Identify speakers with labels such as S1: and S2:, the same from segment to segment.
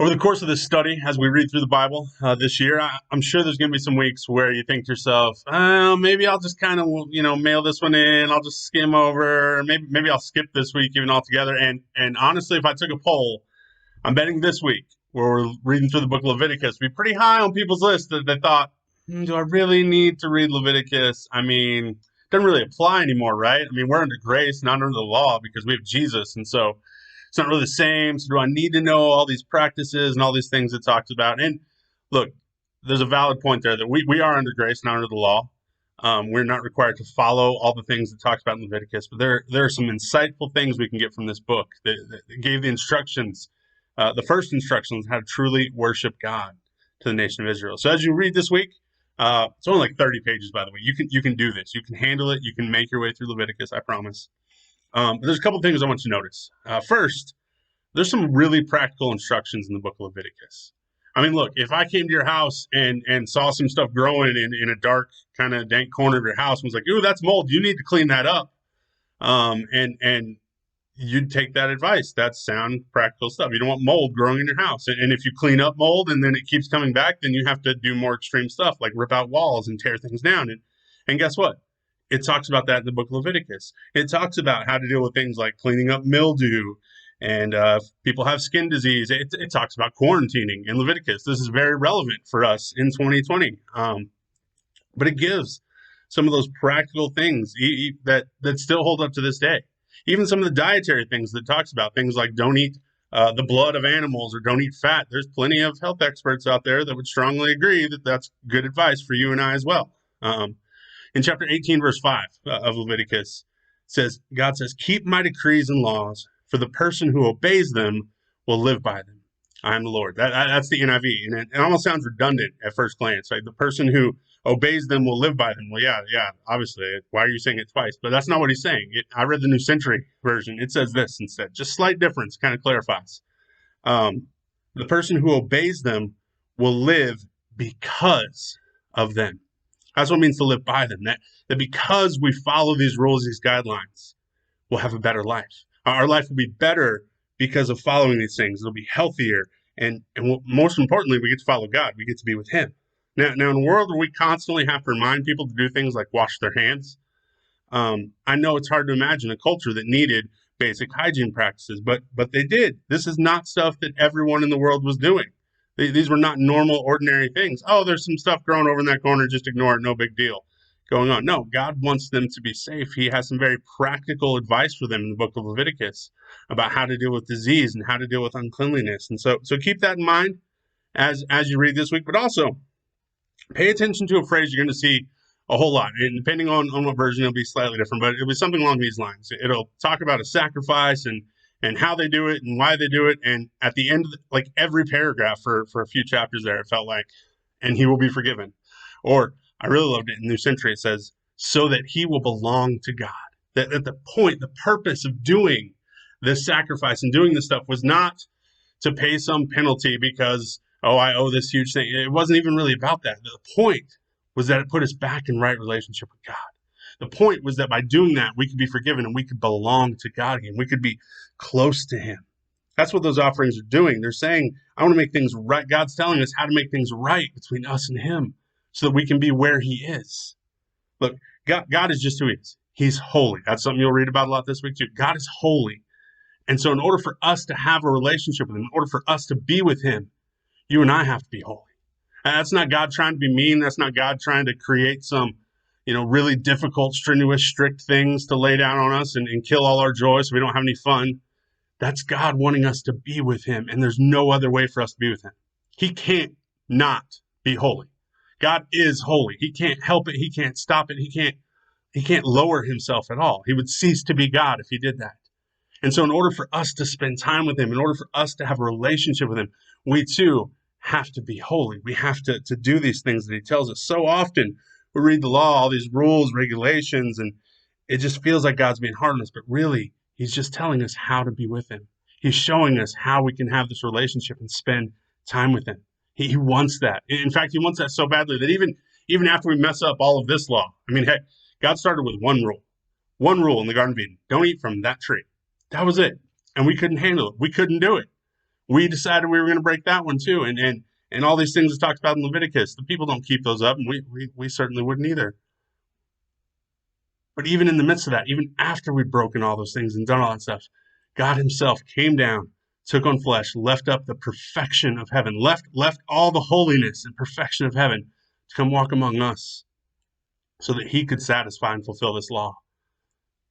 S1: Over the course of this study, as we read through the Bible this year, I'm sure there's going to be some weeks where you think to yourself, maybe I'll just kind of, mail this one in. I'll just skim over. Maybe I'll skip this week even altogether. And honestly, if I took a poll, I'm betting this week, where we're reading through the book of Leviticus, be pretty high on people's list that they thought, do I really need to read Leviticus? I mean, it doesn't really apply anymore, right? I mean, we're under grace, not under the law, because we have Jesus. And so it's not really the same. So do I need to know all these practices and all these things it talks about? And look, there's a valid point there that we are under grace, not under the law. We're not required to follow all the things it talks about in Leviticus, but there are some insightful things we can get from this book that gave the instructions, the first instructions on how to truly worship God to the nation of Israel. So as you read this week, it's only like 30 pages, by the way. You can do this. You can handle it. You can make your way through Leviticus, I promise. But there's a couple things I want you to notice. First, there's some really practical instructions in the book of Leviticus. I mean, look, if I came to your house and saw some stuff growing in a dark, kind of dank corner of your house and was like, ooh, that's mold, you need to clean that up. And you'd take that advice. That's sound, practical stuff. You don't want mold growing in your house. And if you clean up mold and then it keeps coming back, then you have to do more extreme stuff, like rip out walls and tear things down. And guess what? It talks about that in the book of Leviticus. It talks about how to deal with things like cleaning up mildew, and if people have skin disease. It talks about quarantining in Leviticus. This is very relevant for us in 2020. But it gives some of those practical things that still hold up to this day. Even some of the dietary things that talks about, things like don't eat the blood of animals or don't eat fat. There's plenty of health experts out there that would strongly agree that that's good advice for you and I as well. In chapter 18, verse 5 of Leviticus, God says, keep my decrees and laws, for the person who obeys them will live by them. I am the Lord. That's the NIV. And it almost sounds redundant at first glance. Right? The person who obeys them will live by them. Well, yeah, obviously. Why are you saying it twice? But that's not what he's saying. I read the New Century version. It says this instead. Just slight difference, kind of clarifies. The person who obeys them will live because of them. That's what it means to live by them. That because we follow these rules, these guidelines, we'll have a better life. Our life will be better because of following these things. It'll be healthier. And most importantly, we get to follow God. We get to be with him. Now, in a world where we constantly have to remind people to do things like wash their hands, I know it's hard to imagine a culture that needed basic hygiene practices, but they did. This is not stuff that everyone in the world was doing. These were not normal, ordinary things. Oh, there's some stuff growing over in that corner. Just ignore it. No big deal going on. No, God wants them to be safe. He has some very practical advice for them in the book of Leviticus about how to deal with disease and how to deal with uncleanliness. And so keep that in mind as you read this week, but also pay attention to a phrase you're going to see a whole lot. And depending on what version, it'll be slightly different, but it'll be something along these lines. It'll talk about a sacrifice and how they do it and why they do it. And at the end, like every paragraph for a few chapters there, it felt like, and he will be forgiven. Or I really loved it in New Century. It says, so that he will belong to God. That the purpose of doing this sacrifice and doing this stuff was not to pay some penalty because, I owe this huge thing. It wasn't even really about that. The point was that it put us back in right relationship with God. The point was that by doing that, we could be forgiven and we could belong to God again. We could be close to him. That's what those offerings are doing. They're saying, I want to make things right. God's telling us how to make things right between us and him so that we can be where he is. Look, God is just who he is. He's holy. That's something you'll read about a lot this week too. God is holy. And so in order for us to have a relationship with him, in order for us to be with him, you and I have to be holy. That's not God trying to be mean. That's not God trying to create some, really difficult, strenuous, strict things to lay down on us and kill all our joy so we don't have any fun. That's God wanting us to be with him. And there's no other way for us to be with him. He can't not be holy. God is holy. He can't help it. He can't stop it. He can't lower himself at all. He would cease to be God if he did that. And so in order for us to spend time with him, in order for us to have a relationship with him, we too have to be holy. We have to do these things that he tells us. So often we read the law, all these rules, regulations, and it just feels like God's being hard on us. But really, he's just telling us how to be with him. He's showing us how we can have this relationship and spend time with him. He wants that. In fact, he wants that so badly that even after we mess up all of this law, heck, God started with one rule in the Garden of Eden. Don't eat from that tree. That was it. And we couldn't handle it. We couldn't do it. We decided we were going to break that one too. And all these things it talks about in Leviticus, the people don't keep those up, and we certainly wouldn't either. But even in the midst of that, even after we'd broken all those things and done all that stuff, God himself came down, took on flesh, left up the perfection of heaven, left all the holiness and perfection of heaven to come walk among us so that he could satisfy and fulfill this law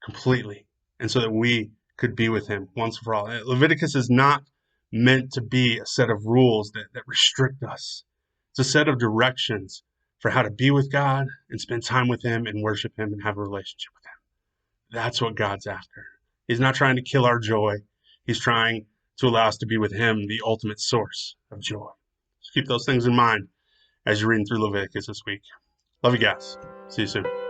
S1: completely, and so that we could be with him once for all. Leviticus is not meant to be a set of rules that restrict us. It's a set of directions for how to be with God and spend time with him and worship him and have a relationship with him. That's what God's after. He's not trying to kill our joy. He's trying to allow us to be with him, the ultimate source of joy. Just keep those things in mind as you're reading through Leviticus this week. Love you guys. See you soon.